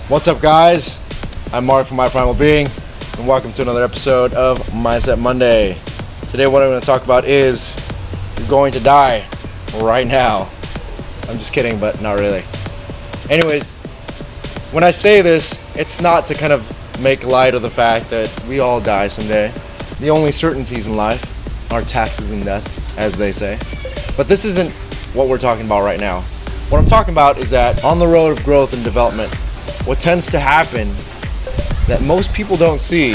What's up, guys? I'm Mark from My Primal Being, and welcome to another episode of Mindset Monday. Today what I'm going to talk about is you're going to die right now. I'm just kidding, but not really. Anyways, when I say this, it's not to kind of make light of the fact that we all die someday. The only certainties in life are taxes and death, as they say. But this isn't what we're talking about right now. What I'm talking about is that on the road of growth and development, what tends to happen that most people don't see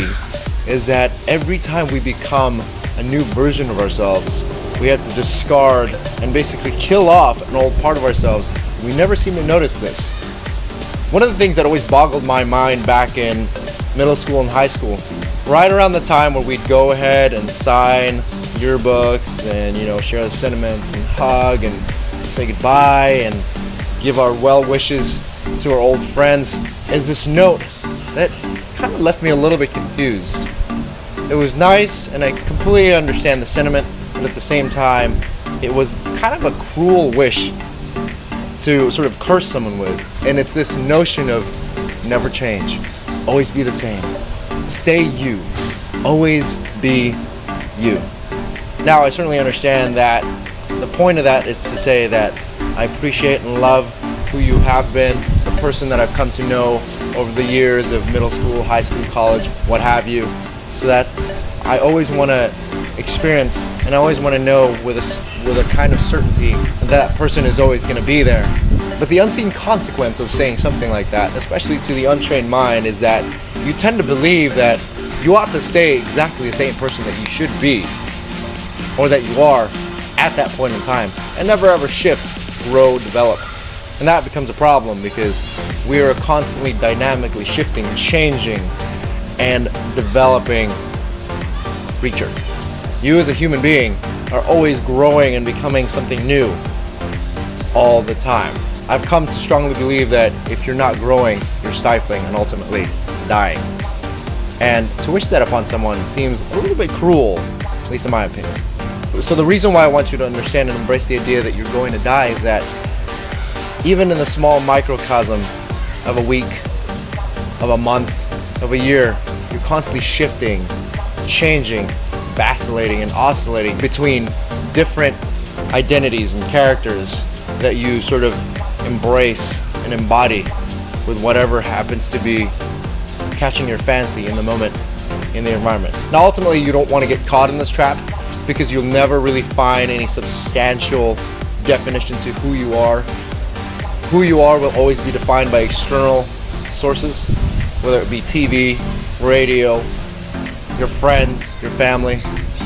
is that every time we become a new version of ourselves, we have to discard and basically kill off an old part of ourselves. We never seem to notice this. One of the things that always boggled my mind back in middle school and high school, right around the time where we'd go ahead and sign yearbooks and, share the sentiments and hug and say goodbye and give our well wishes to our old friends, is this note that kind of left me a little bit confused. It was nice and I completely understand the sentiment, but at the same time it was kind of a cruel wish to sort of curse someone with. And it's this notion of never change, always be the same, stay you, always be you. Now I certainly understand that the point of that is to say that I appreciate and love who you have been, the person that I've come to know over the years of middle school, high school, college, what have you, so that I always want to experience and I always want to know with a kind of certainty that person is always going to be there. But the unseen consequence of saying something like that, especially to the untrained mind, is that you tend to believe that you ought to stay exactly the same person that you should be, or that you are at that point in time, and never ever shift, grow, develop. And that becomes a problem because we are a constantly dynamically shifting, changing, and developing creature. You as a human being are always growing and becoming something new all the time. I've come to strongly believe that if you're not growing, you're stifling and ultimately dying. And to wish that upon someone seems a little bit cruel, at least in my opinion. So the reason why I want you to understand and embrace the idea that you're going to die is that even in the small microcosm of a week, of a month, of a year, you're constantly shifting, changing, vacillating, and oscillating between different identities and characters that you sort of embrace and embody with whatever happens to be catching your fancy in the moment, in the environment. Now ultimately you don't want to get caught in this trap because you'll never really find any substantial definition to who you are. Who you are will always be defined by external sources, whether it be TV, radio, your friends, your family.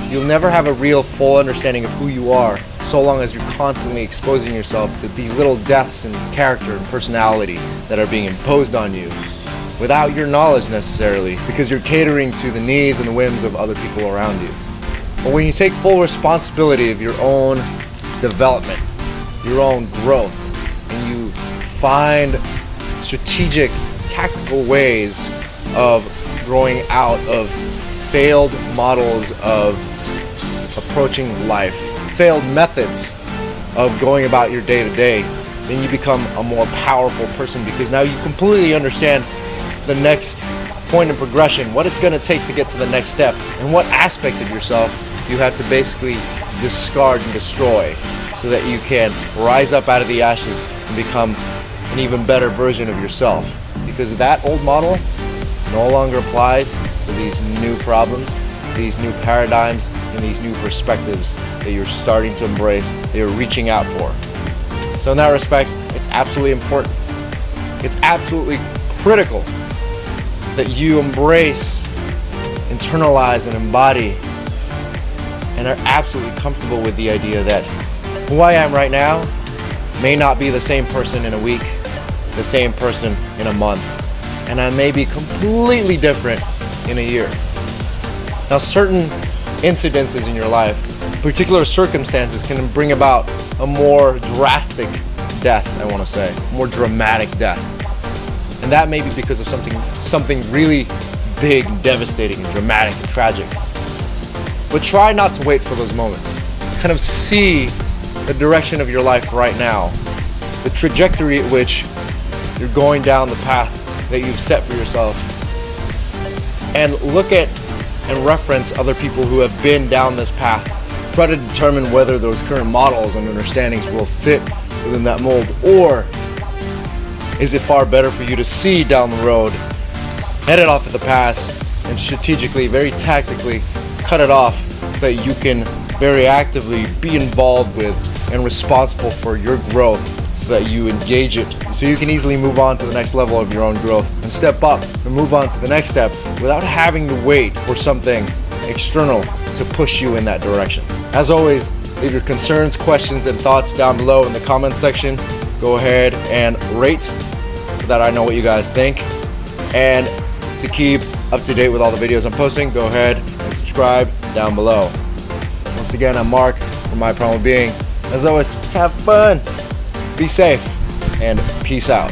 You'll never have a real full understanding of who you are so long as you're constantly exposing yourself to these little deaths in character and personality that are being imposed on you without your knowledge necessarily, because you're catering to the needs and the whims of other people around you. But when you take full responsibility of your own development, your own growth, and you find strategic, tactical ways of growing out of failed models of approaching life, failed methods of going about your day-to-day, then you become a more powerful person because now you completely understand the next point in progression, what it's going to take to get to the next step, and what aspect of yourself you have to basically discard and destroy so that you can rise up out of the ashes and become an even better version of yourself. Because that old model no longer applies for these new problems, these new paradigms, and these new perspectives that you're starting to embrace, that you're reaching out for. So in that respect, it's absolutely important. It's absolutely critical that you embrace, internalize, and embody, and are absolutely comfortable with the idea that who I am right now may not be the same person in a week, the same person in a month, and I may be completely different in a year. Now, certain incidences in your life, particular circumstances, can bring about a more drastic death, I want to say, more dramatic death. And that may be because of something really big, devastating, and dramatic and tragic. But try not to wait for those moments. Kind of see the direction of your life right now, the trajectory at which you're going down the path that you've set for yourself, and look at and reference other people who have been down this path. Try to determine whether those current models and understandings will fit within that mold, or is it far better for you to see down the road, head it off at the pass, and strategically, very tactically, cut it off so that you can very actively be involved with and responsible for your growth, so that you engage it, so you can easily move on to the next level of your own growth and step up and move on to the next step without having to wait for something external to push you in that direction. As always, leave your concerns, questions, and thoughts down below in the comments section. Go ahead and rate so that I know what you guys think. And to keep up to date with all the videos I'm posting, go ahead and subscribe down below. Once again, I'm Mark from My Primal Being. As always, have fun, be safe, and peace out.